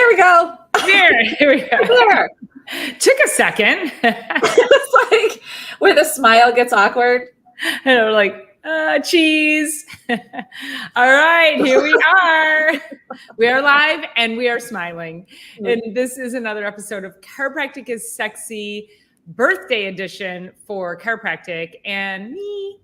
there we go. Here we go. There. Took a second. It's like where the smile gets awkward. And we're like, cheese. All right, here we are. We are live and we are smiling. And this is another episode of Chiropractic is Sexy birthday edition for Chiropractic and me,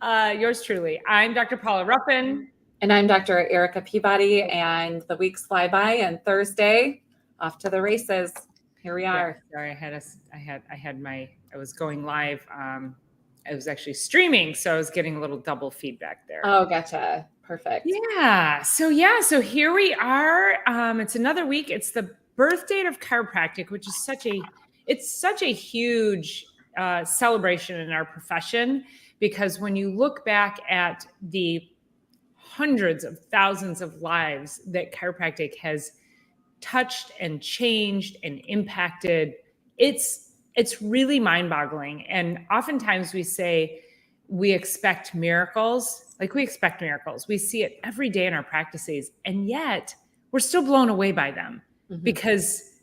yours truly. I'm Dr. Paula Ruffin. And I'm Dr. Erica Peabody, and the weeks fly by, and Thursday, off to the races. Here we are. Yeah, sorry, I was going live. I was actually streaming, so I was getting a little double feedback there. Oh, gotcha. Perfect. Yeah. So here we are. It's another week. It's the birthday of chiropractic, which is such a huge celebration in our profession, because when you look back at the hundreds of thousands of lives that chiropractic has touched and changed and impacted, it's really mind-boggling. And oftentimes we say we expect miracles. Like, we expect miracles. We see it every day in our practices, and yet we're still blown away by them because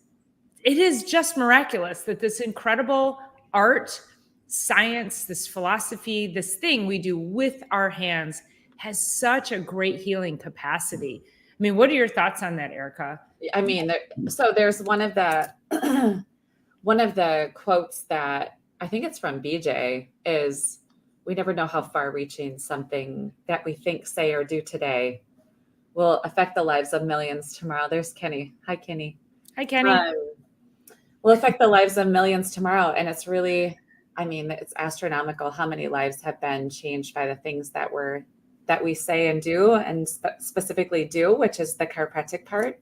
it is just miraculous that this incredible art, science, this philosophy, this thing we do with our hands has such a great healing capacity. I mean, what are your thoughts on that, Erica? I mean, so there's one of the quotes that I think it's from BJ is, we never know how far-reaching something that we think, say, or do today will affect the lives of millions tomorrow. There's Kenny. Hi, Kenny. Hi, Kenny. Will affect the lives of millions tomorrow. And it's really, I mean, it's astronomical how many lives have been changed by the things that we say and do, and specifically do, which is the chiropractic part.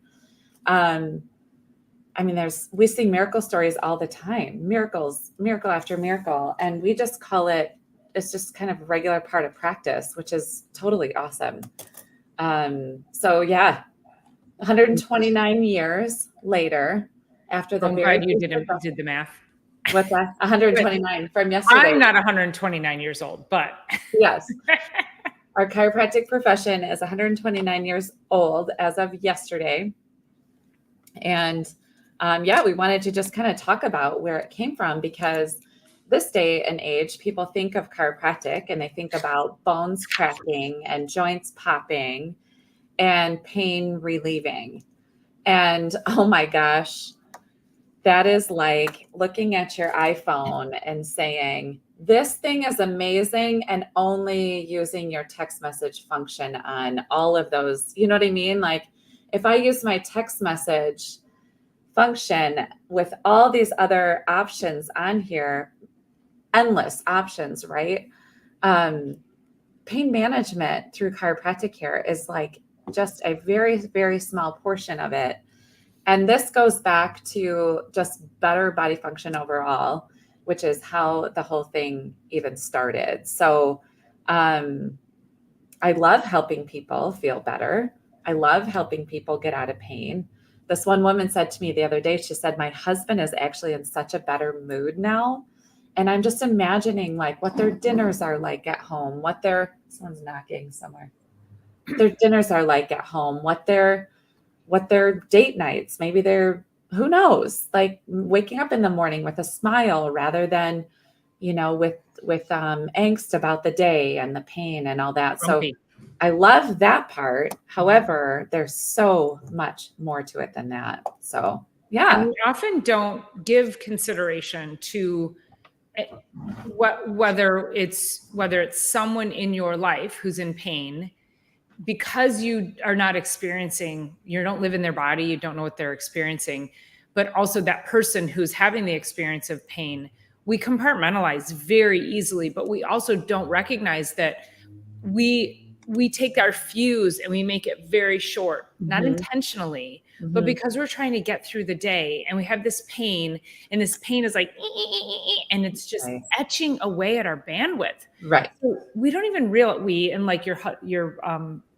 I mean, we see miracle stories all the time, miracle after miracle. And we just call it's just kind of a regular part of practice, which is totally awesome. So yeah, 129 years later after the I'm glad you did the math. What's that? 129 from yesterday. I'm not 129 years old, but yes. Our chiropractic profession is 129 years old as of yesterday. And we wanted to just kind of talk about where it came from, because this day and age, people think of chiropractic and they think about bones cracking and joints popping and pain relieving. And oh my gosh, that is like looking at your iPhone and saying, this thing is amazing, and only using your text message function on all of those. You know what I mean? Like, if I use my text message function with all these other options on here, endless options, right? Pain management through chiropractic care is like just a very, very small portion of it. And this goes back to just better body function overall, which is how the whole thing even started. So I love helping people feel better. I love helping people get out of pain. This one woman said to me the other day, she said, my husband is actually in such a better mood now. And I'm just imagining like what their dinners are like at home, someone's knocking somewhere, their dinners are like at home, what their date nights, maybe they're, who knows, like waking up in the morning with a smile rather than, with angst about the day and the pain and all that. Grumpy. So I love that part. However, there's so much more to it than that. So yeah. And we often don't give consideration to whether it's someone in your life who's in pain, because you are not experiencing, you don't live in their body, you don't know what they're experiencing, but also that person who's having the experience of pain, we compartmentalize very easily, but we also don't recognize that we take our fuse and we make it very short, not intentionally, but because we're trying to get through the day and we have this pain, and this pain is like, and it's just etching away at our bandwidth. Right. So we don't even realize, and like your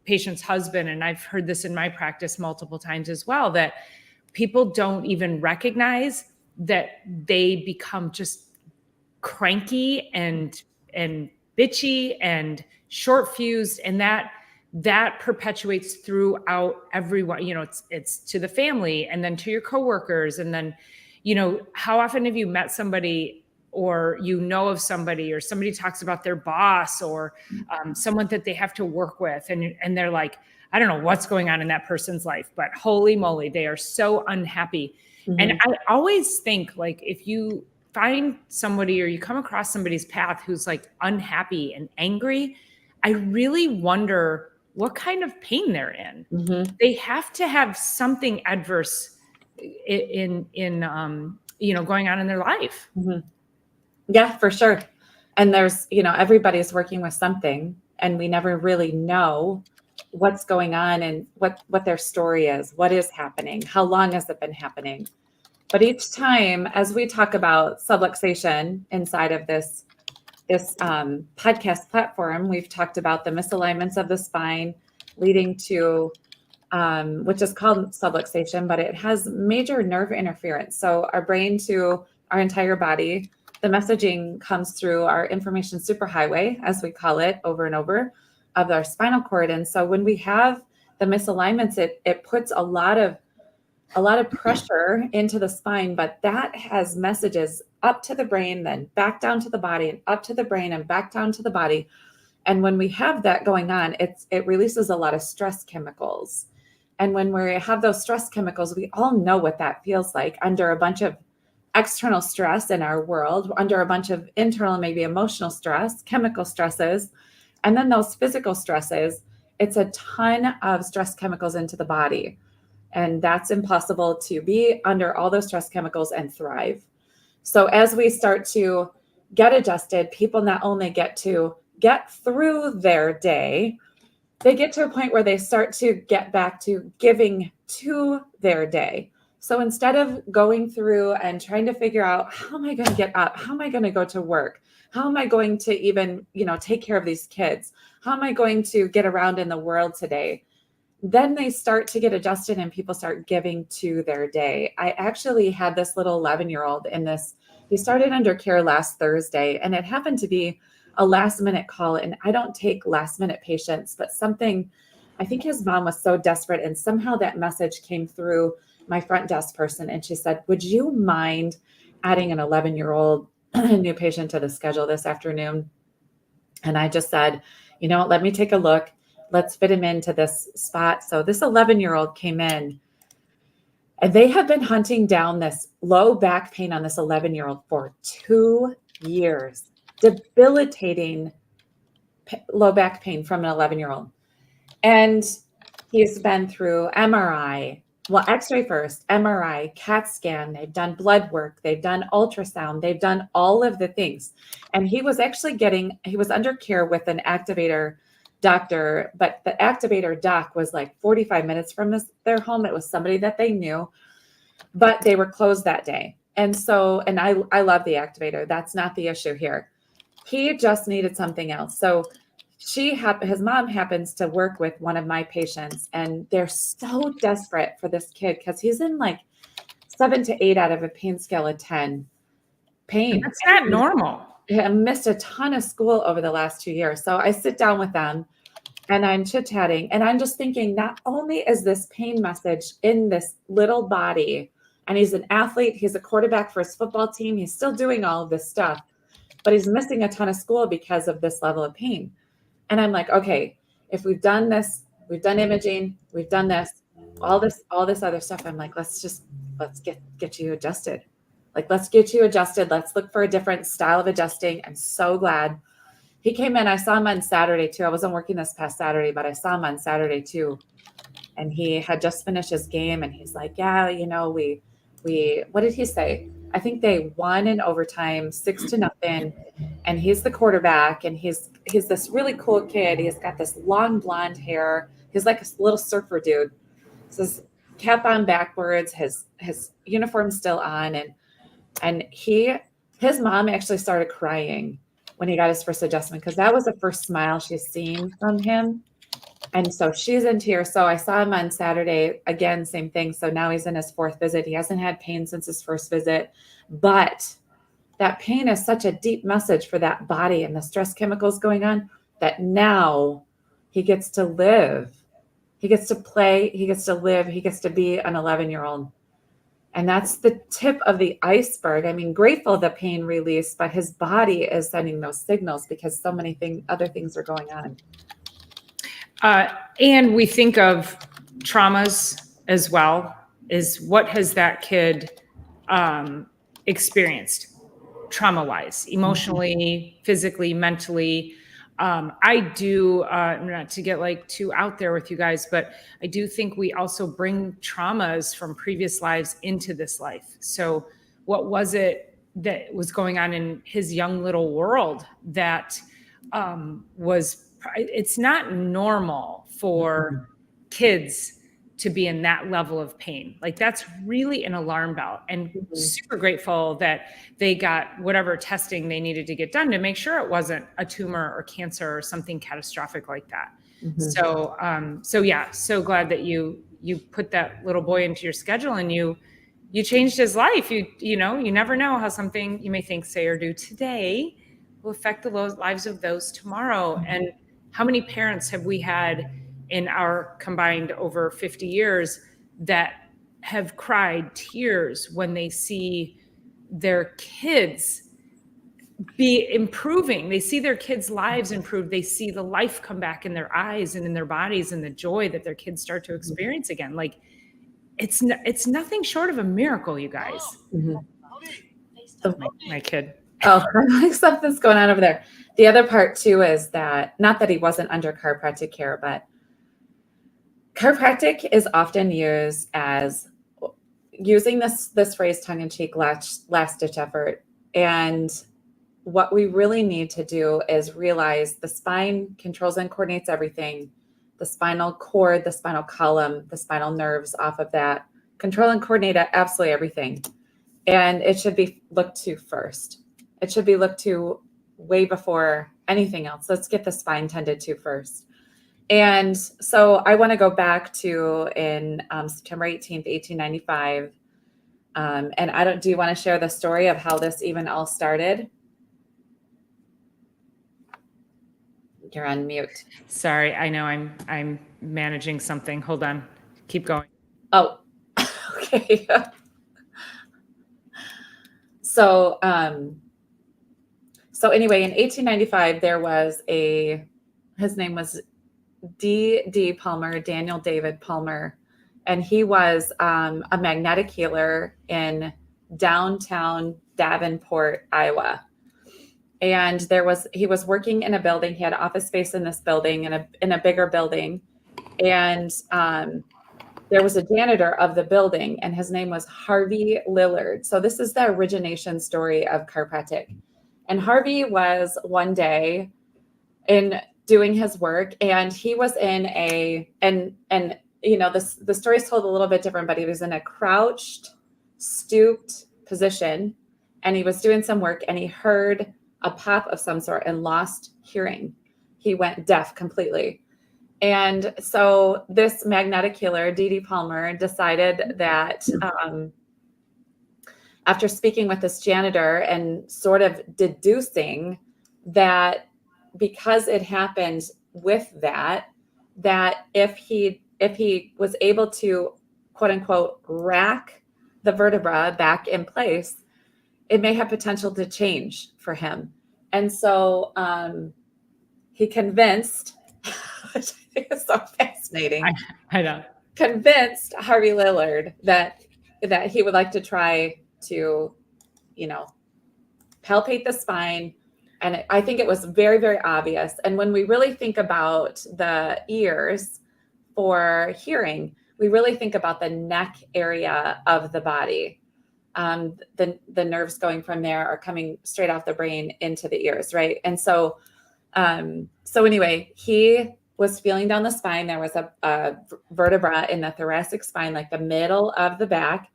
patient's husband, and I've heard this in my practice multiple times as well, that people don't even recognize that they become just cranky and bitchy and short fused, and that that perpetuates throughout everyone. It's to the family, and then to your coworkers, and then, how often have you met somebody, or of somebody, or somebody talks about their boss, or someone that they have to work with, and they're like, I don't know what's going on in that person's life, but holy moly, they are so unhappy. Mm-hmm. And I always think, like, if you find somebody or you come across somebody's path who's like unhappy and angry, I really wonder what kind of pain they're in. Mm-hmm. They have to have something adverse in going on in their life. Mm-hmm. Yeah, for sure. And there's, everybody's working with something, and we never really know what's going on and what their story is, what is happening, how long has it been happening. But each time, as we talk about subluxation inside of this podcast platform, we've talked about the misalignments of the spine leading to, which is called subluxation, but it has major nerve interference. So our brain to our entire body, the messaging comes through our information superhighway, as we call it, over and over, of our spinal cord. And so when we have the misalignments, it puts a lot of pressure into the spine, but that has messages up to the brain, then back down to the body, and up to the brain and back down to the body. And when we have that going on, it releases a lot of stress chemicals. And when we have those stress chemicals, we all know what that feels like under a bunch of external stress in our world, under a bunch of internal, maybe emotional stress, chemical stresses, and then those physical stresses. It's a ton of stress chemicals into the body. And that's impossible to be under all those stress chemicals and thrive. So as we start to get adjusted, people not only get to get through their day, they get to a point where they start to get back to giving to their day. So instead of going through and trying to figure out, how am I going to get up? How am I going to go to work? How am I going to even, take care of these kids? How am I going to get around in the world today? Then they start to get adjusted and people start giving to their day. I actually had this little 11-year-old in this. He started under care last Thursday, and it happened to be a last minute call. And I don't take last minute patients, but I think his mom was so desperate, and somehow that message came through my front desk person. And she said, would you mind adding an 11-year-old new patient to the schedule this afternoon? And I just said, let me take a look. Let's fit him into this spot. So this 11-year-old came in, and they have been hunting down this low back pain on this 11-year-old for 2 years, debilitating low back pain from an 11-year-old. And he's been through MRI, X-ray first, MRI, CAT scan. They've done blood work. They've done ultrasound. They've done all of the things. And he was under care with an activator doctor, but the activator doc was like 45 minutes from their home. It was somebody that they knew, but they were closed that day. And so, and I love the activator. That's not the issue here. He just needed something else. So his mom happens to work with one of my patients, and they're so desperate for this kid because he's in like 7 to 8 out of a pain scale of 10 pain. That's not normal. I missed a ton of school over the last 2 years. So I sit down with them and I'm chit-chatting, and I'm just thinking, not only is this pain message in this little body, and he's an athlete, he's a quarterback for his football team, he's still doing all of this stuff, but he's missing a ton of school because of this level of pain. And I'm like, okay, if we've done this, we've done imaging, we've done this, all this other stuff. I'm like, let's get you adjusted. Like, let's get you adjusted. Let's look for a different style of adjusting. I'm so glad he came in. I saw him on Saturday too. I wasn't working this past Saturday, but I saw him on Saturday too. And he had just finished his game, and he's like, yeah, we, what did he say? I think they won in overtime, 6-0. And he's the quarterback, and he's this really cool kid. He's got this long blonde hair. He's like a little surfer dude. So his cap on backwards, his uniform's still on, and his mom actually started crying when he got his first adjustment, because that was the first smile she's seen from him. And so she's in tears. So I saw him on Saturday again, same thing. So now he's in his 4th visit. He hasn't had pain since his first visit, but that pain is such a deep message for that body and the stress chemicals going on that now He gets to live. He gets to play. He gets to live. He gets to be an 11-year-old. And that's the tip of the iceberg. I mean, grateful the pain released, but his body is sending those signals because so many other things are going on. And we think of traumas as well. Is what has that kid experienced trauma-wise, emotionally, physically, mentally? I do, not to get like too out there with you guys, but I do think we also bring traumas from previous lives into this life. So what was it that was going on in his young little world that it's not normal for kids to be in that level of pain. Like that's really an alarm bell, and super grateful that they got whatever testing they needed to get done to make sure it wasn't a tumor or cancer or something catastrophic like that. So, yeah, so glad that you put that little boy into your schedule and you changed his life. You know, you never know how something you may think, say, or do today will affect the lives of those tomorrow. And how many parents have we had in our combined over 50 years that have cried tears when they see their kids be improving? They see their kids' lives improve. They see the life come back in their eyes and in their bodies and the joy that their kids start to experience again. Like it's nothing short of a miracle, you guys. My kid. Oh, something's going on over there. The other part too is that, not that he wasn't under chiropractic care, but chiropractic is often used as using this phrase tongue-in-cheek, last ditch effort. And what we really need to do is realize the spine controls and coordinates everything. The spinal cord, the spinal column, the spinal nerves off of that control and coordinate absolutely everything. And it should be looked to first. It should be looked to way before anything else. Let's get the spine tended to first. And so I want to go back to in September 18th, 1895. And do you want to share the story of how this even all started? You're on mute. Sorry, I know I'm managing something. Hold on. Keep going. Oh, okay. So anyway, in 1895, there was his name was D. Palmer, Daniel David Palmer, and he was a magnetic healer in downtown Davenport, Iowa. And he was working in a building. He had office space in this building, in a bigger building. And there was a janitor of the building, and his name was Harvey Lillard. So this is the origination story of chiropractic. And Harvey was one day in doing his work, and he was in and you know, the story is told a little bit different, but he was in a crouched, stooped position, and he was doing some work, and he heard a pop of some sort and lost hearing. He went deaf completely. And so this magnetic healer, D. Palmer, decided that after speaking with this janitor and sort of deducing that because it happened with that if he was able to, quote unquote, rack the vertebra back in place, it may have potential to change for him. And so he convinced, which I think is so fascinating. I know. Convinced Harvey Lillard that he would like to try to, you know, palpate the spine. And I think it was very, very obvious. And when we really think about the ears for hearing, we really think about the neck area of the body. The nerves going from there are coming straight off the brain into the ears, right? And so anyway, he was feeling down the spine. There was a vertebra in the thoracic spine, like the middle of the back,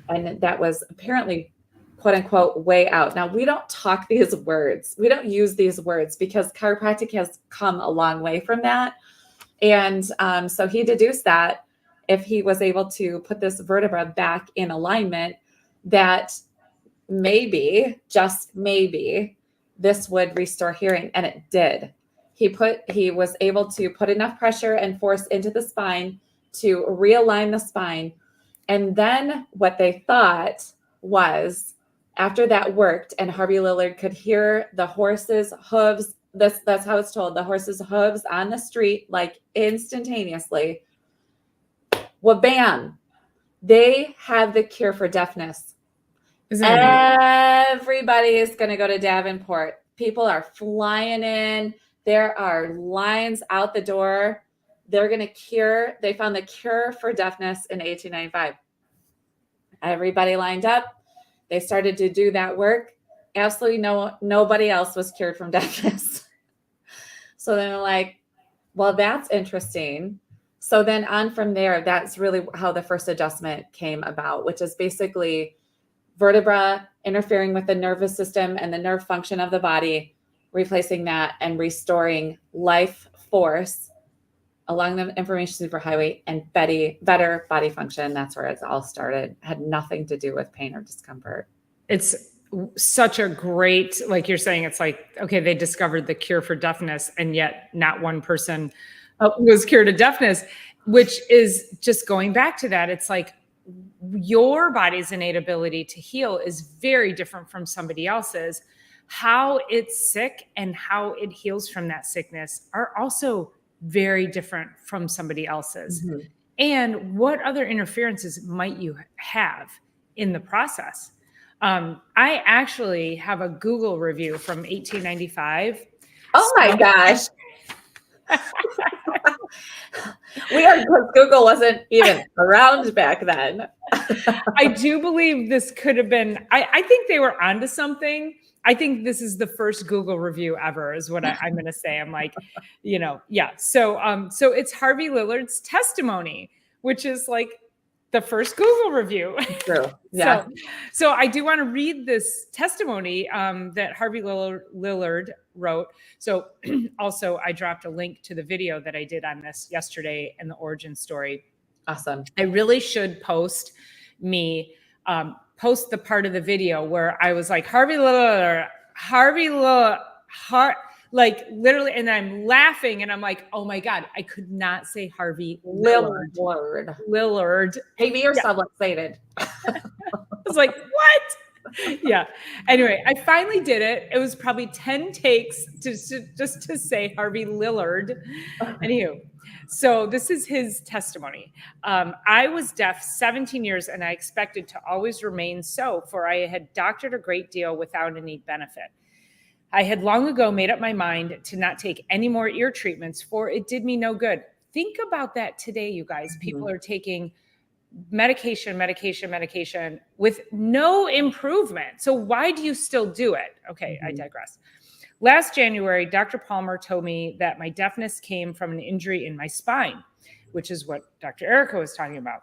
and that was apparently, quote unquote, way out. Now, we don't talk these words. We don't use these words because chiropractic has come a long way from that. And so he deduced that if he was able to put this vertebra back in alignment, that maybe, just maybe, this would restore hearing. And it did. he was able to put enough pressure and force into the spine to realign the spine. And then what they thought was, after that worked and Harvey Lillard could hear the horse's hooves, that's how it's told, the horse's hooves on the street, like instantaneously. Well, bam, they have the cure for deafness. Everybody is going to go to Davenport. People are flying in. There are lines out the door. They found the cure for deafness in 1895. Everybody lined up. They started to do that work. Absolutely nobody else was cured from deafness. So then they're like, well, that's interesting. So then on from there, that's really how the first adjustment came about, which is basically vertebra interfering with the nervous system and the nerve function of the body, replacing that and restoring life force along the information superhighway and better body function. That's where it all started. Had nothing to do with pain or discomfort. It's such a great, like you're saying, it's like, okay, they discovered the cure for deafness, and yet not one person was cured of deafness, which is just going back to that. It's like your body's innate ability to heal is very different from somebody else's. How it's sick and how it heals from that sickness are also very different from somebody else's. Mm-hmm. And what other interferences might you have in the process? I actually have a Google review from 1895. Oh my gosh. Because Google wasn't even around back then. I do believe this could have been, I think they were onto something. I think this is the first Google review ever is what I'm going to say. I'm like, yeah. So it's Harvey Lillard's testimony, which is like the first Google review. True. Yeah. So I do want to read this testimony that Harvey Lillard wrote. So also I dropped a link to the video that I did on this yesterday and the origin story. Awesome. I really should post the part of the video where I was like, Harvey Lillard, like literally, and I'm laughing and I'm like, oh my God, I could not say Harvey Lillard. Make me yourself excited. I was like, what? Yeah. Anyway, I finally did it. It was probably 10 takes just to say Harvey Lillard. Anywho, so this is his testimony. I was deaf 17 years and I expected to always remain so, for I had doctored a great deal without any benefit. I had long ago made up my mind to not take any more ear treatments, for it did me no good. Think about that today, you guys. Mm-hmm. People are taking medication with no improvement. So why do you still do it? Okay, mm-hmm. I digress. Last January, Dr. Palmer told me that my deafness came from an injury in my spine, which is what Dr. Erica was talking about.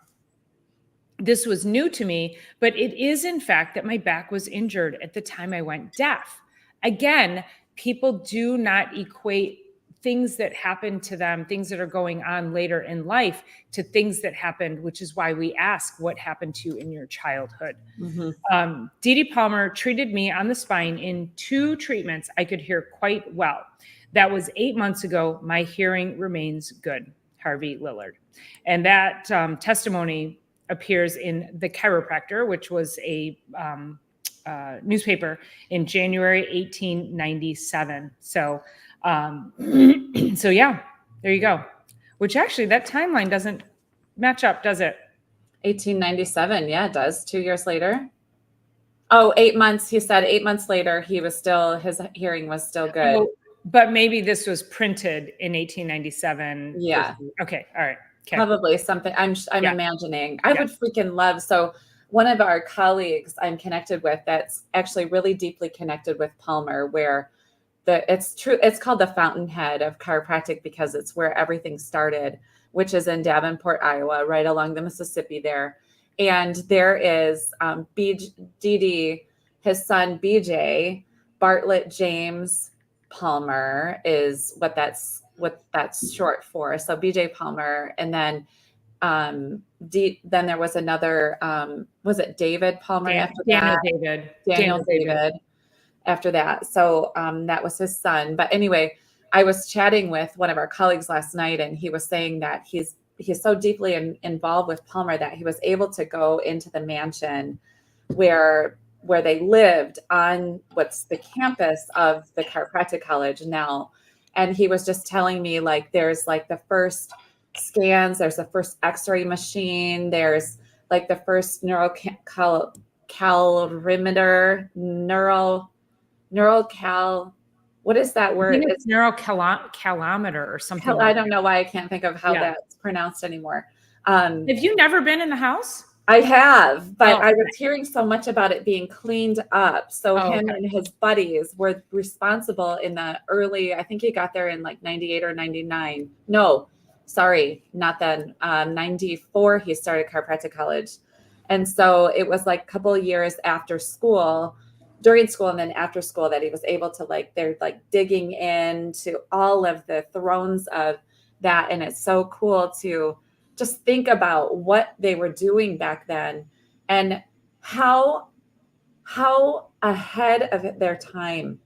This was new to me, but it is in fact that my back was injured at the time I went deaf. Again, people do not equate things that happen to them, things that are going on later in life, to things that happened, which is why we ask what happened to you in your childhood. Mm-hmm. Dee Palmer treated me on the spine in 2 treatments. I could hear quite well. That was 8 months ago. My hearing remains good. Harvey Lillard. And that testimony appears in The Chiropractor, which was a newspaper in January 1897. So yeah, there you go. Which actually that timeline doesn't match up, does it? 1897. Yeah, it does. 2 years later. Oh, 8 months. He said 8 months later, his hearing was still good. Oh, but maybe this was printed in 1897. Yeah. Okay. All right. Okay. Probably something I'm imagining. I would freaking love. So one of our colleagues I'm connected with that's actually really deeply connected with Palmer, where it's called the fountainhead of chiropractic because it's where everything started, which is in Davenport, Iowa, right along the Mississippi there. And there is DD, his son BJ, Bartlett James Palmer is what that's short for. So BJ Palmer, and then then there was another, was it David Palmer after that? Daniel David after that. So that was his son. But anyway, I was chatting with one of our colleagues last night, and he was saying that he's so deeply involved with Palmer that he was able to go into the mansion where they lived on what's the campus of the chiropractic college now. And he was just telling me, like, there's like the first scans, there's the first x-ray machine, there's like the first calorimeter, what is that I word? think it's neurocalometer or something. I don't know why I can't think of how Yeah. that's pronounced anymore. Have you never been in the house? I have, but Oh. I was hearing so much about it being cleaned up. So him Okay. and his buddies were responsible in the early, I think he got there in like 98 or 99. No, sorry, not then. 94, he started chiropractic college. And so it was like a couple of years after school, during school and then after school, that he was able to, like, they're like digging into all of the thrones of that. And it's so cool to just think about what they were doing back then and how ahead of their time,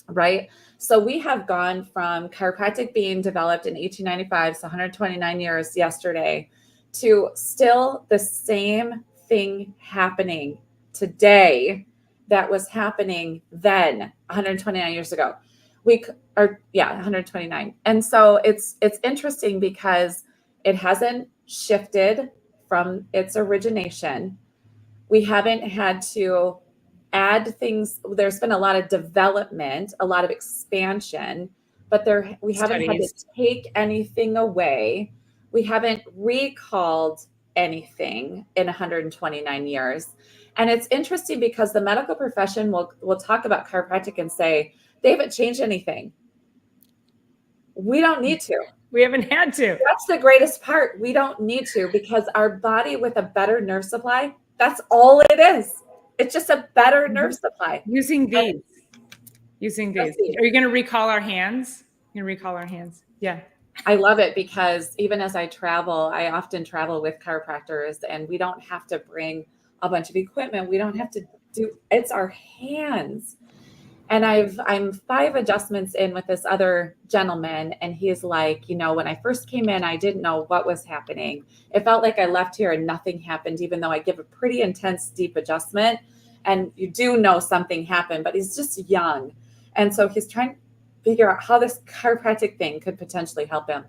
right? So we have gone from chiropractic being developed in 1895, so 129 years yesterday, to still the same thing happening today that was happening then 129 years ago. 129. And so it's interesting because it hasn't shifted from its origination. We haven't had to add things. There's been a lot of development, a lot of expansion, but we haven't had to take anything away. We haven't recalled anything in 129 years. And it's interesting because the medical profession will talk about chiropractic and say, they haven't changed anything. We don't need to. We haven't had to. That's the greatest part. We don't need to, because our body with a better nerve supply, that's all it is. It's just a better nerve supply. Using these. Are you going to recall our hands? You're going to recall our hands? Yeah. I love it because even as I travel, I often travel with chiropractors, and we don't have to bring a bunch of equipment. We don't have to it's our hands. And I'm 5 adjustments in with this other gentleman, and he's like, when I first came in, I didn't know what was happening. It felt like I left here and nothing happened, even though I give a pretty intense, deep adjustment. And you do know something happened, but he's just young. And so he's trying to figure out how this chiropractic thing could potentially help him.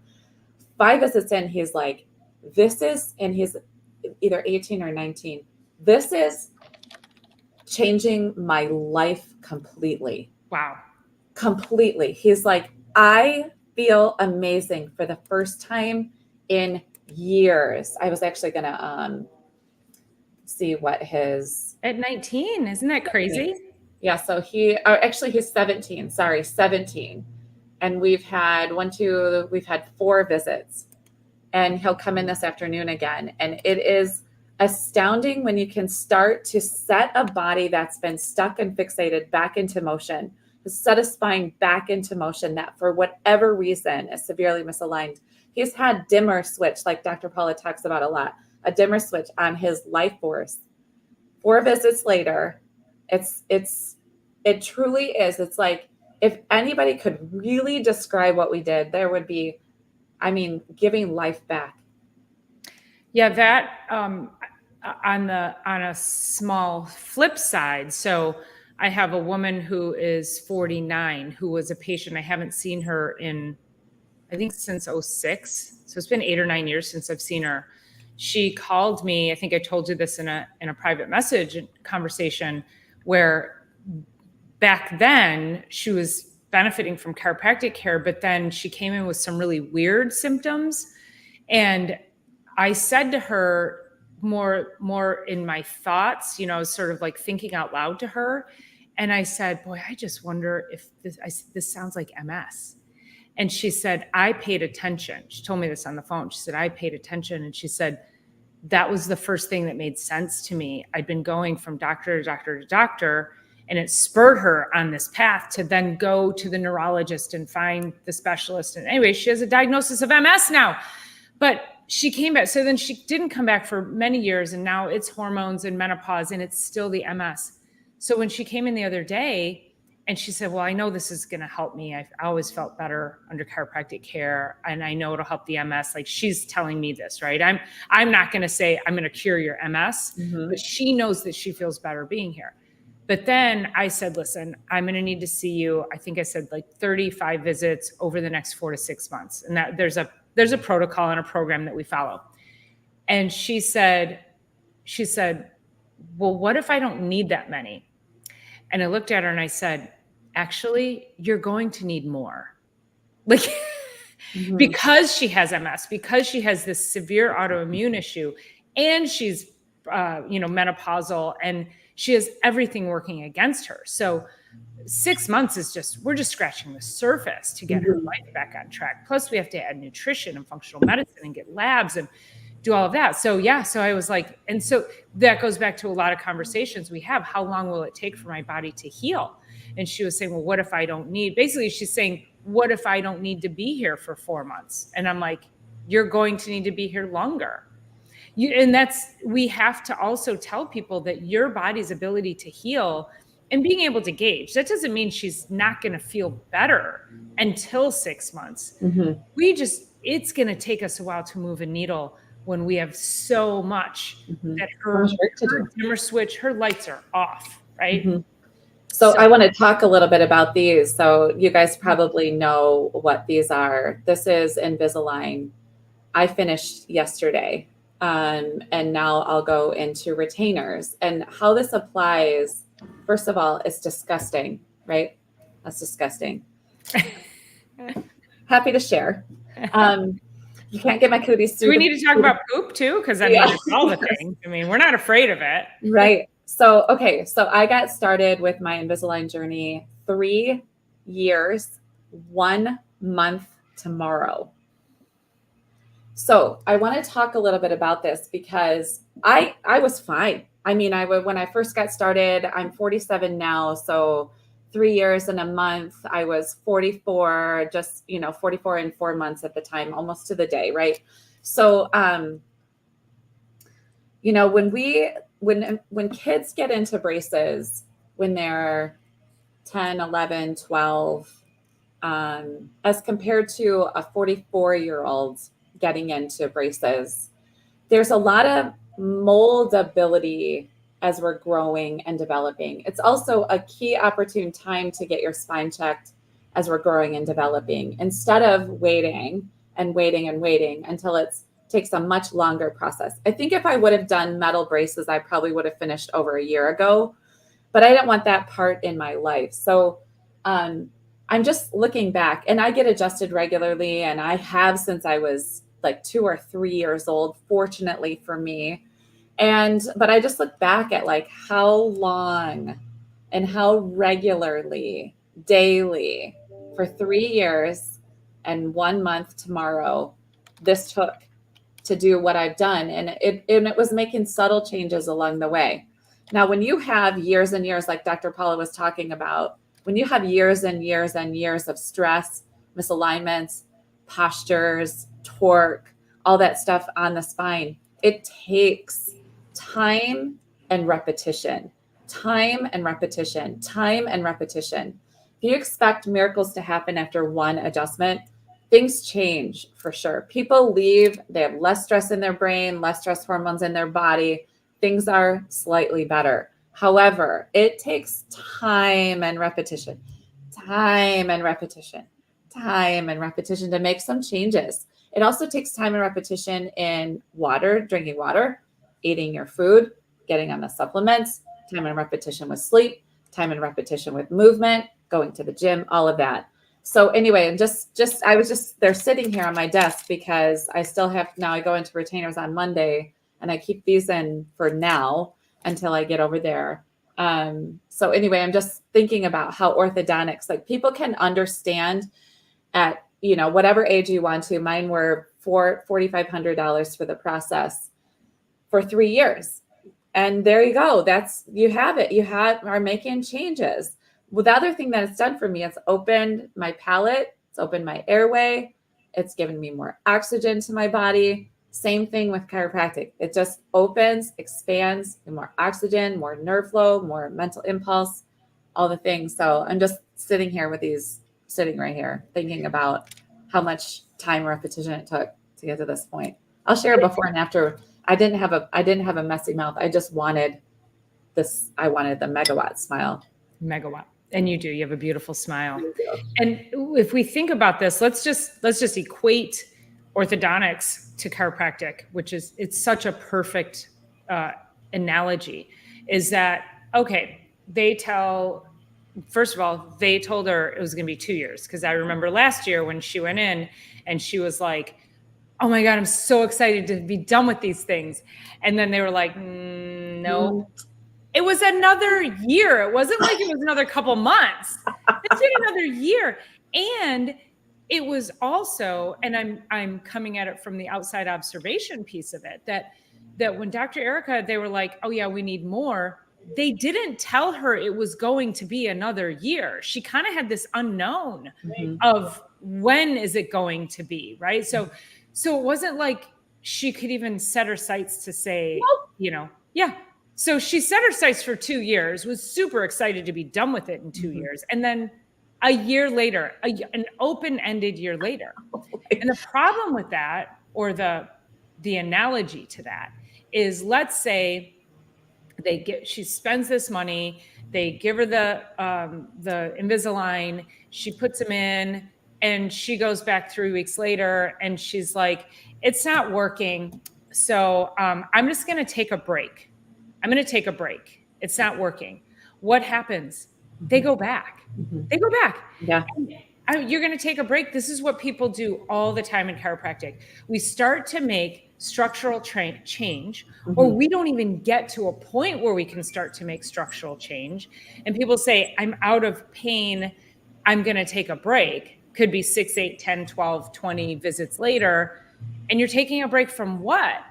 5 visits in, he's like, and he's either 18 or 19. This is changing my life completely. Wow. Completely. He's like, I feel amazing for the first time in years. I was actually going to see what his... At 19, isn't that crazy? Yeah, so he's 17. Sorry, 17. And we've had 4 visits. And he'll come in this afternoon again. And it is astounding when you can start to set a body that's been stuck and fixated back into motion, set a spine back into motion that for whatever reason is severely misaligned. He's had dimmer switch, like Dr. Paula talks about a lot, a dimmer switch on his life force. 4 visits later, it truly is. It's like, if anybody could really describe what we did, there would be, giving life back. Yeah, that on a small flip side. So I have a woman who is 49 who was a patient. I haven't seen her in, I think, since 2006. So it's been 8 or 9 years since I've seen her. She called me. I think I told you this in a private message conversation, where back then she was benefiting from chiropractic care, but then she came in with some really weird symptoms. And I said to her, more in my thoughts, sort of like thinking out loud to her. And I said, boy, I just wonder if this sounds like MS. And she said, I paid attention. She told me this on the phone. She said, I paid attention. And she said, that was the first thing that made sense to me. I'd been going from doctor to doctor to doctor, and it spurred her on this path to then go to the neurologist and find the specialist. And anyway, she has a diagnosis of MS now. But she came back. So then she didn't come back for many years, and now it's hormones and menopause, and it's still the MS. So when she came in the other day, And she said, well, I know this is going to help me. I always felt better under chiropractic care, and I know it'll help the MS. Like, she's telling me this, right? I'm not going to say I'm going to cure your MS, but she knows that she feels better being here. But then I said, listen, I'm going to need to see you. I think I said like 35 visits over the next 4 to 6 months. And that there's a protocol and a program that we follow. And she said, well, what if I don't need that many? And I looked at her and I said, actually, you're going to need more. Like, because she has MS, because she has this severe autoimmune issue, and she's, menopausal, and she has everything working against her. So 6 months is we're just scratching the surface to get her life back on track. Plus we have to add nutrition and functional medicine and get labs and do all of that. So I was like, and so that goes back to a lot of conversations we have. How long will it take for my body to heal? And she was saying, well, what if I don't need, basically she's saying, what if I don't need to be here for 4 months? And I'm like, you're going to need to be here longer. We have to also tell people that your body's ability to heal and being able to gauge, that doesn't mean she's not going to feel better until 6 months. It's going to take us a while to move a needle when we have so much that her dimmer switch, her lights are off, right? So I want to talk a little bit about these. So you guys probably know what these are. This is Invisalign. I finished yesterday, and now I'll go into retainers. And how this applies, first of all, it's disgusting, right? That's disgusting. Happy to share. You can't get my cooties through. Do we need to talk about poop too? Because it's all the things. I mean, we're not afraid of it. Right. So I got started with my Invisalign journey 3 years, 1 month tomorrow. So I want to talk a little bit about this because I was fine. I mean, when I first got started, I'm 47 now. So 3 years and a month, I was 44, 44 and 4 months at the time, almost to the day. Right. So, when kids get into braces, when they're 10, 11, 12, as compared to a 44-year-old getting into braces, there's a lot of moldability as we're growing and developing. It's also a key opportune time to get your spine checked as we're growing and developing, instead of waiting until it takes a much longer process. I think if I would have done metal braces, I probably would have finished over a year ago, but I didn't want that part in my life. So I'm just looking back, and I get adjusted regularly, and I have since I was like 2 or 3 years old, fortunately for me. But I just look back at like how long and how regularly, daily, for 3 years and 1 month tomorrow, this took to do what I've done. And it was making subtle changes along the way. Now, when you have years and years, like Dr. Paula was talking about, when you have years and years and years of stress, misalignments, postures, torque, all that stuff on the spine, it takes time and repetition. If you expect miracles to happen after one adjustment, things change for sure. People leave, they have less stress in their brain, less stress hormones in their body. Things are slightly better. However, it takes time and repetition to make some changes. It also takes time and repetition in drinking water, eating your food, getting on the supplements, time and repetition with sleep, time and repetition with movement, going to the gym, all of that. So anyway, and I was they're sitting here on my desk because I still have, now I go into retainers on Monday, and I keep these in for now until I get over there. So anyway, I'm just thinking about how orthodontics, like people can understand at, whatever age you want to. Mine were $4,500 for the process for 3 years. And there you go. You have it. Are making changes. Well, the other thing that it's done for me, it's opened my palate, it's opened my airway, it's given me more oxygen to my body. Same thing with chiropractic. It just opens, expands, more oxygen, more nerve flow, more mental impulse. all the things. So I'm just sitting right here, thinking about how much time repetition it took to get to this point. I'll share before and after. I didn't have a messy mouth. I just wanted this. I wanted the megawatt smile. Megawatt. And you do. You have a beautiful smile. And if we think about this, let's just equate orthodontics to chiropractic, which is, it's such a perfect analogy. Is that, okay, first of all, they told her it was going to be 2 years. Because I remember last year when she went in and she was like, oh my God, I'm so excited to be done with these things. And then they were like, no. It was another year. It wasn't like it was another couple months. It's been another year. And it was also, and I'm coming at it from the outside observation piece of it, that when Dr. Erica, they were like, oh yeah, we need more. They didn't tell her it was going to be another year. She kind of had this unknown of when is it going to be, right? So it wasn't like she could even set her sights to say, yeah. So she set her sights for 2 years, was super excited to be done with it in 2 years. And then a year later, an open-ended year later. And the problem with that, or the analogy to that, is, let's say she spends this money, they give her the Invisalign, she puts them in, and she goes back 3 weeks later and she's like, it's not working. So I'm just going to take a break. It's not working. What happens? They go back. Yeah. You're going to take a break. This is what people do all the time in chiropractic. We start to make structural change, or we don't even get to a point where we can start to make structural change. And people say, I'm out of pain, I'm going to take a break. Could be 6, 8, 10, 12, 20 visits later. And you're taking a break from what?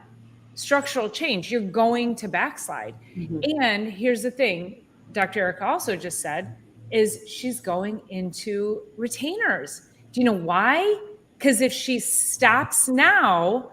Structural change. You're going to backslide. And here's the thing, Dr. Erica also just said, is she's going into retainers. Do you know why? Because if she stops now,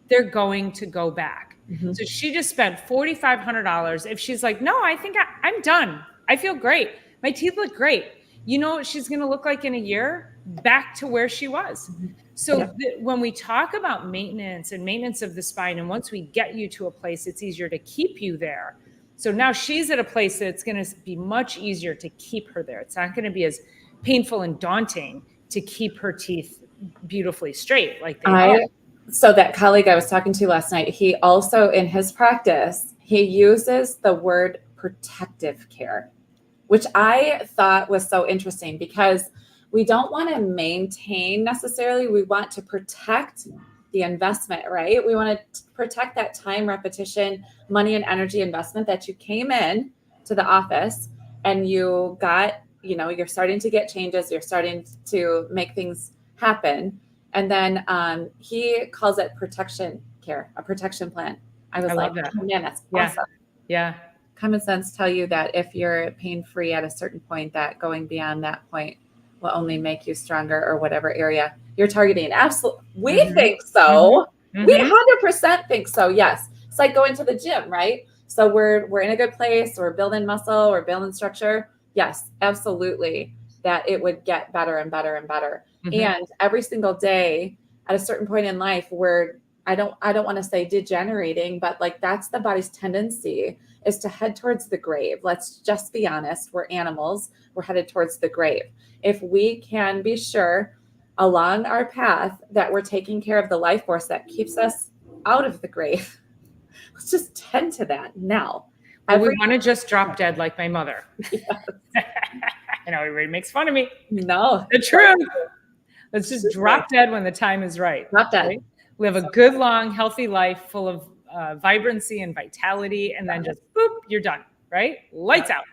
they're going to go back. So she just spent $4,500. If she's like, no, I think I'm done. I feel great. My teeth look great. You know what she's going to look like in a year? Back to where she was. So when we talk about maintenance of the spine, and once we get you to a place, it's easier to keep you there. So now she's at a place that it's going to be much easier to keep her there. It's not going to be as painful and daunting to keep her teeth beautifully straight like they are. So that colleague I was talking to last night, he also, in his practice, he uses the word protective care, which I thought was so interesting, because we don't want to maintain necessarily. We want to protect the investment, right? We want to protect that time, repetition, money, and energy investment that you came in to the office and you got, you're starting to get changes. You're starting to make things happen. And then he calls it protection care, a protection plan. I was like, oh, man, that's awesome. Yeah. Common sense tell you that if you're pain-free at a certain point, that going beyond that point will only make you stronger, or whatever area you're targeting. Absolutely. We think so. We 100% think so. Yes. It's like going to the gym, right? So we're in a good place. We're building muscle. We're building structure. Yes, absolutely. That it would get better and better and better. And every single day at a certain point in life where I don't want to say degenerating, but like that's the body's tendency, is to head towards the grave. Let's just be honest. We're animals. We're headed towards the grave. If we can be sure along our path that we're taking care of the life force that keeps us out of the grave, let's just tend to that now. We want to just drop dead like my mother. Yes. I know everybody makes fun of me. No. The truth. Let's just drop dead when the time is right. Drop dead. Right? Live a good, long, healthy life full of vibrancy and vitality, and then just boop, you're done, right? Lights out.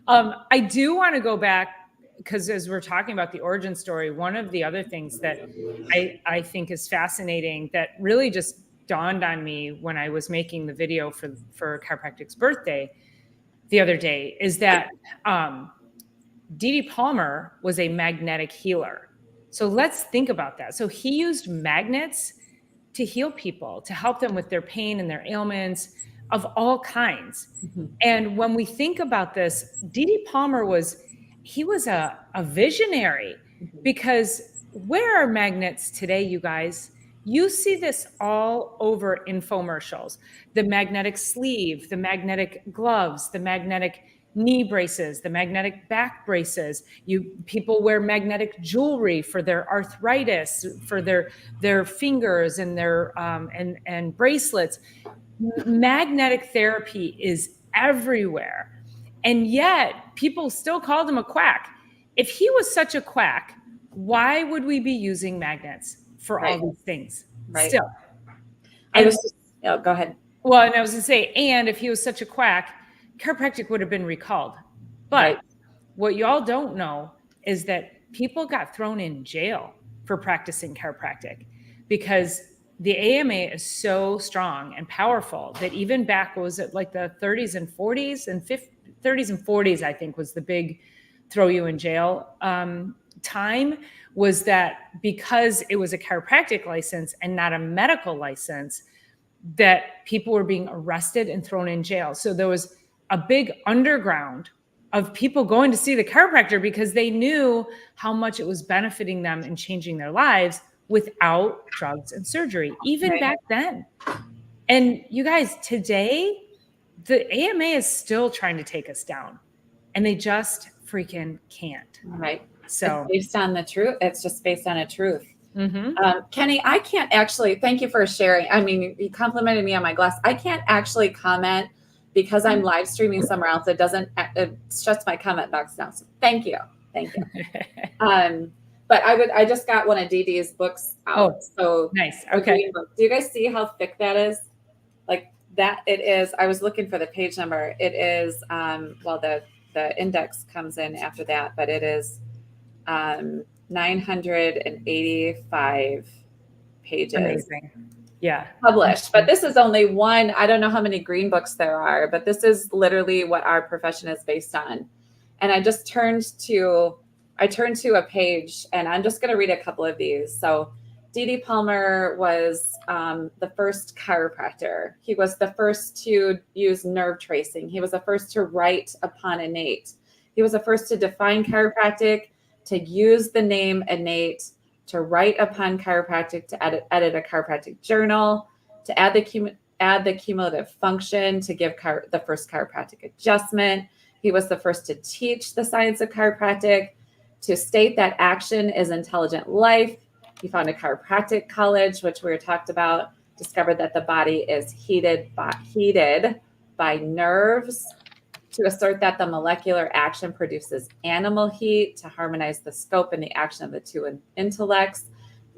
I do want to go back, because as we're talking about the origin story, one of the other things that I think is fascinating that really just dawned on me when I was making the video for Chiropractic's birthday the other day is that D.D. Palmer was a magnetic healer. So let's think about that. So he used magnets to heal people, to help them with their pain and their ailments. of all kinds. Mhm. And when we think about this, D.D. Palmer he was a visionary, Mhm. because where are magnets today, you guys? You see this all over infomercials. The magnetic sleeve, the magnetic gloves, the magnetic knee braces, the magnetic back braces. People wear magnetic jewelry for their arthritis, for their fingers and their and bracelets. Magnetic therapy is everywhere. And yet people still called him a quack. If he was such a quack, why would we be using magnets for all Right. these things Right. still? I And was just, oh, go ahead. well, and I was going to say, and if he was such a quack, chiropractic would have been recalled. But Right. what y'all don't know is that people got thrown in jail for practicing chiropractic, because the AMA is so strong and powerful that even back, was it like the 30s and 40s and 30s and 40s, I think, was the big throw you in jail time, was that because it was a chiropractic license and not a medical license, that people were being arrested and thrown in jail. So there was a big underground of people going to see the chiropractor because they knew how much it was benefiting them and changing their lives without drugs and surgery, even Right. back then. And you guys, today, the AMA is still trying to take us down, and they just freaking can't. Right. So it's based on the truth. It's just based on a truth. mhm. Kenny, I can't actually, thank you for sharing. I mean, you complimented me on my glass. I can't actually comment because I'm live streaming somewhere else. It shuts my comment box down. So thank you. Thank you. But I just got one of DD's books out. Oh, so nice. a Okay. green book. Do you guys see how thick that is? Like that it is. I was looking for the page number. It is, well, the index comes in after that, but it is 985 pages. Amazing. Yeah. Published. But this is only one. I don't know how many green books there are, but this is literally what our profession is based on. And I turned to a page, and I'm just going to read a couple of these. So D.D. Palmer was the first chiropractor. He was the first to use nerve tracing. He was the first to write upon innate. He was the first to define chiropractic, to use the name innate, to write upon chiropractic, to edit a chiropractic journal, to add the cumulative function, to give the first chiropractic adjustment. He was the first to teach the science of chiropractic, to state that action is intelligent life. He founded chiropractic college, which we talked about, discovered that the body is heated by nerves, to assert that the molecular action produces animal heat, to harmonize the scope and the action of the two intellects.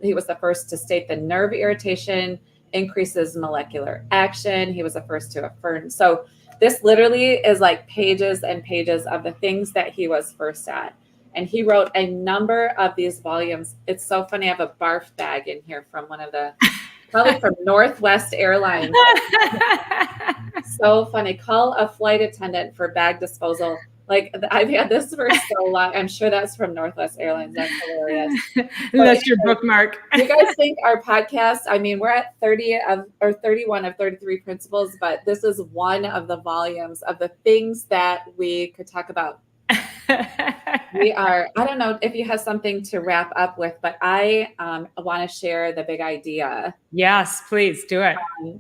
He was the first to state the nerve irritation increases molecular action. He was the first to affirm. So this literally is like pages and pages of the things that he was first at. And he wrote a number of these volumes. It's so funny. I have a barf bag in here from probably from Northwest Airlines. So funny. Call a flight attendant for bag disposal. Like, I've had this for so long. I'm sure that's from Northwest Airlines. That's hilarious. That's your bookmark. You guys think our podcast, I mean, we're at 31 of 33 principles, but this is one of the volumes of the things that we could talk about. I don't know if you have something to wrap up with, but I want to share the big idea. Yes, please do it.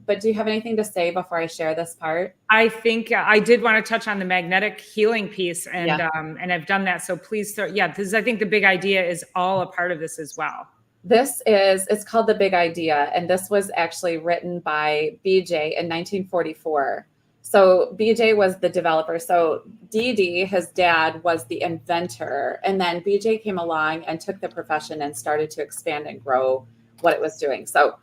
But do you have anything to say before I share this part? I think I did want to touch on the magnetic healing piece, and I've done that. So please, I think the big idea is all a part of this as well. It's called The Big Idea, and this was actually written by BJ in 1944. So BJ was the developer. So DD, his dad, was the inventor. And then BJ came along and took the profession and started to expand and grow what it was doing. So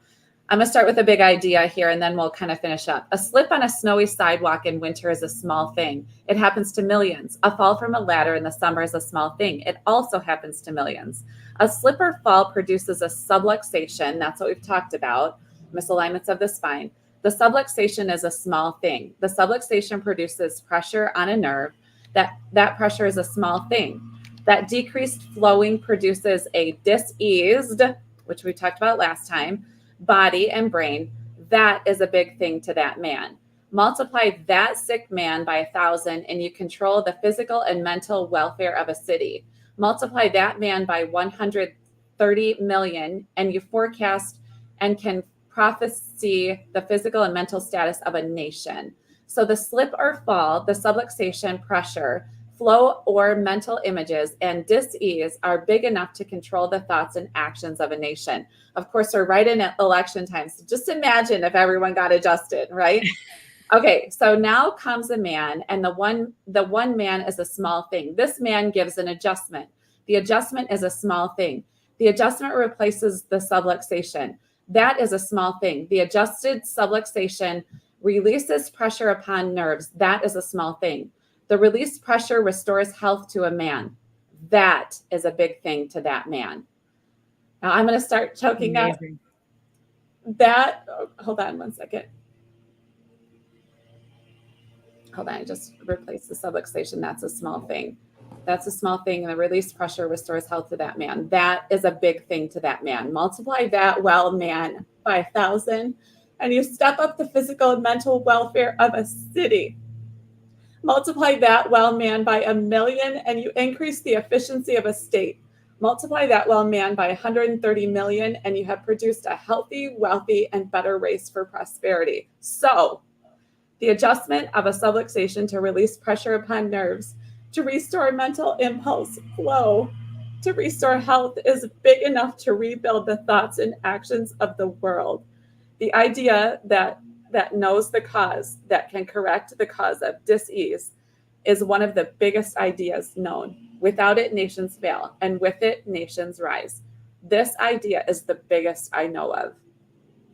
I'm going to start with a big idea here, and then we'll kind of finish up. A slip on a snowy sidewalk in winter is a small thing. It happens to millions. A fall from a ladder in the summer is a small thing. It also happens to millions. A slip or fall produces a subluxation. That's what we've talked about, misalignments of the spine. The subluxation is a small thing. The subluxation produces pressure on a nerve. That pressure is a small thing. That decreased flowing produces a diseased, which we talked about last time, body and brain. That is a big thing to that man. Multiply that sick man by 1,000 and you control the physical and mental welfare of a city. Multiply that man by 130 million and you forecast and can prophesy the physical and mental status of a nation. So the slip or fall, the subluxation, pressure, flow, or mental images and dis-ease are big enough to control the thoughts and actions of a nation. Of course, we're right in election time. So just imagine if everyone got adjusted, right? Okay, so now comes a man, and the one man is a small thing. This man gives an adjustment. The adjustment is a small thing. The adjustment replaces the subluxation. That is a small thing. The adjusted subluxation releases pressure upon nerves. That is a small thing. The released pressure restores health to a man. That is a big thing to that man. Now I'm going to start choking up. Hold on one second. Hold on, I just replaced the subluxation. That's a small thing. That's a small thing. And the released pressure restores health to that man. That is a big thing to that man. Multiply that well man by 1,000 and you step up the physical and mental welfare of a city. Multiply that well man by 1,000,000 and you increase the efficiency of a state. Multiply that well man by 130 million and you have produced a healthy, wealthy, and better race for prosperity. So the adjustment of a subluxation to release pressure upon nerves, to restore mental impulse flow, to restore health is big enough to rebuild the thoughts and actions of the world. The idea that knows the cause, that can correct the cause of dis-ease, is one of the biggest ideas known. Without it, nations fail, and with it, nations rise. This idea is the biggest I know of.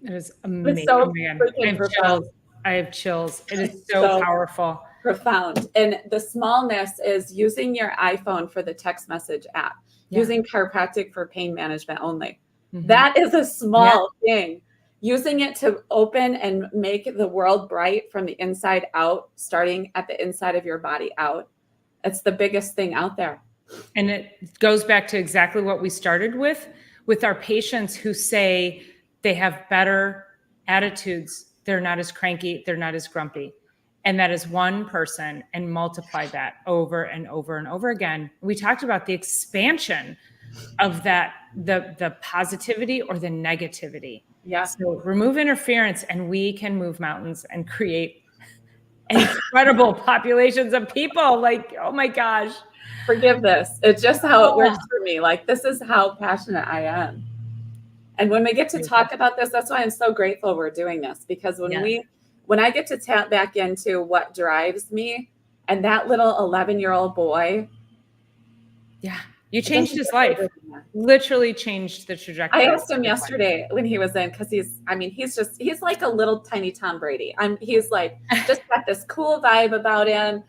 It is amazing. It's so freaking profound. I have chills. It is so powerful. Profound. And the smallness is using your iPhone for the text message app, using chiropractic for pain management only. Mm-hmm. That is a small thing. Using it to open and make the world bright from the inside out, starting at the inside of your body out. It's the biggest thing out there. And it goes back to exactly what we started with our patients who say they have better attitudes. They're not as cranky. They're not as grumpy. And that is one person, and multiply that over and over and over again. We talked about the expansion of that, the positivity or the negativity. Yeah. So remove interference and we can move mountains and create incredible populations of people. Like, oh my gosh. Forgive this. It's just how it works for me. Like, this is how passionate I am. And when we get to talk about this, that's why I'm so grateful we're doing this, because when I get to tap back into what drives me, and that little 11-year-old boy. Yeah. You changed his life. Literally changed the trajectory. I asked him yesterday when he was in, because he's like a little tiny Tom Brady. He's like, just got this cool vibe about him.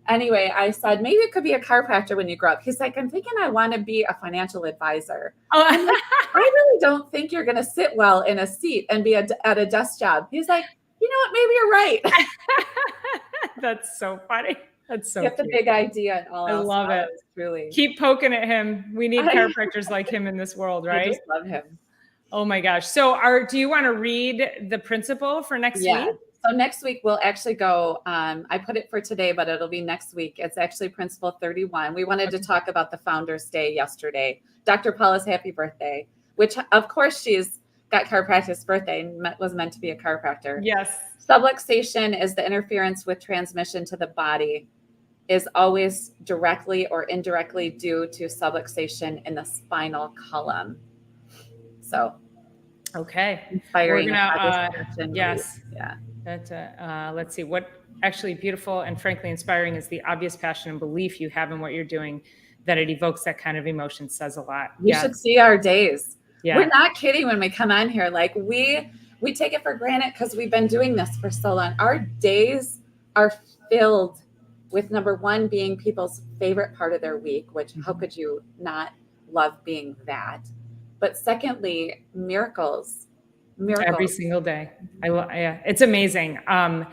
Anyway, I said, maybe it could be a chiropractor when you grow up. He's like, I'm thinking I want to be a financial advisor. I'm like, I really don't think you're going to sit well in a seat and be at a desk job. He's like, you know what? Maybe you're right. That's so funny. That's so Get the big idea and all. I love it. Truly. Keep poking at him. We need chiropractors like him in this world, right? I just love him. Oh my gosh. So do you want to read the principle for next week? So next week we'll actually go, I put it for today, but it'll be next week. It's actually principle 31. We wanted to talk about the Founders Day yesterday. Dr. Paula's happy birthday, which of course she's got chiropractic's birthday and was meant to be a chiropractor. Yes. Subluxation is the interference with transmission to the body, is always directly or indirectly due to subluxation in the spinal column. So, okay, inspiring. We're gonna, yes, yeah. That let's see. What actually beautiful and frankly inspiring is the obvious passion and belief you have in what you're doing. That it evokes that kind of emotion says a lot. You should see our days. Yeah. We're not kidding when we come on here. Like we take it for granted because we've been doing this for so long. Our days are filled with, number one, being people's favorite part of their week, which how could you not love being that? But secondly, miracles. Every single day. It's amazing. And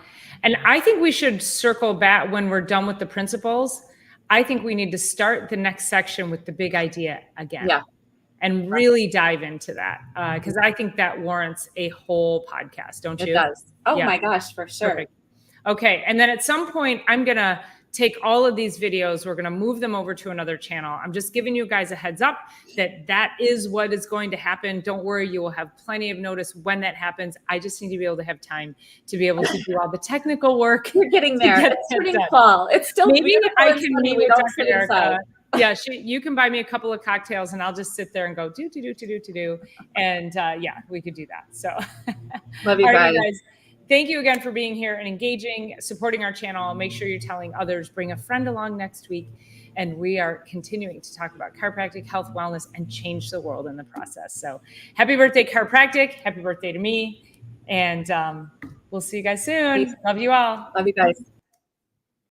I think we should circle back when we're done with the principles. I think we need to start the next section with the big idea again. Yeah. And really dive into that. Because I think that warrants a whole podcast, don't you? It does. Oh my gosh, for sure. Perfect. Okay. And then at some point, I'm going to take all of these videos. We're going to move them over to another channel. I'm just giving you guys a heads up that that is what is going to happen. Don't worry. You will have plenty of notice when that happens. I just need to be able to have time to be able to do all the technical work. You're getting there. It's turning fall. It's still maybe I can meet with Dr. Erica. Yeah, you can buy me a couple of cocktails and I'll just sit there and go do. And yeah, we could do that. So love you guys. Thank you again for being here and engaging, supporting our channel. Make sure you're telling others, bring a friend along next week. And we are continuing to talk about chiropractic, health, wellness, and change the world in the process. So happy birthday, chiropractic. Happy birthday to me. And we'll see you guys soon. Love you all. Love you guys.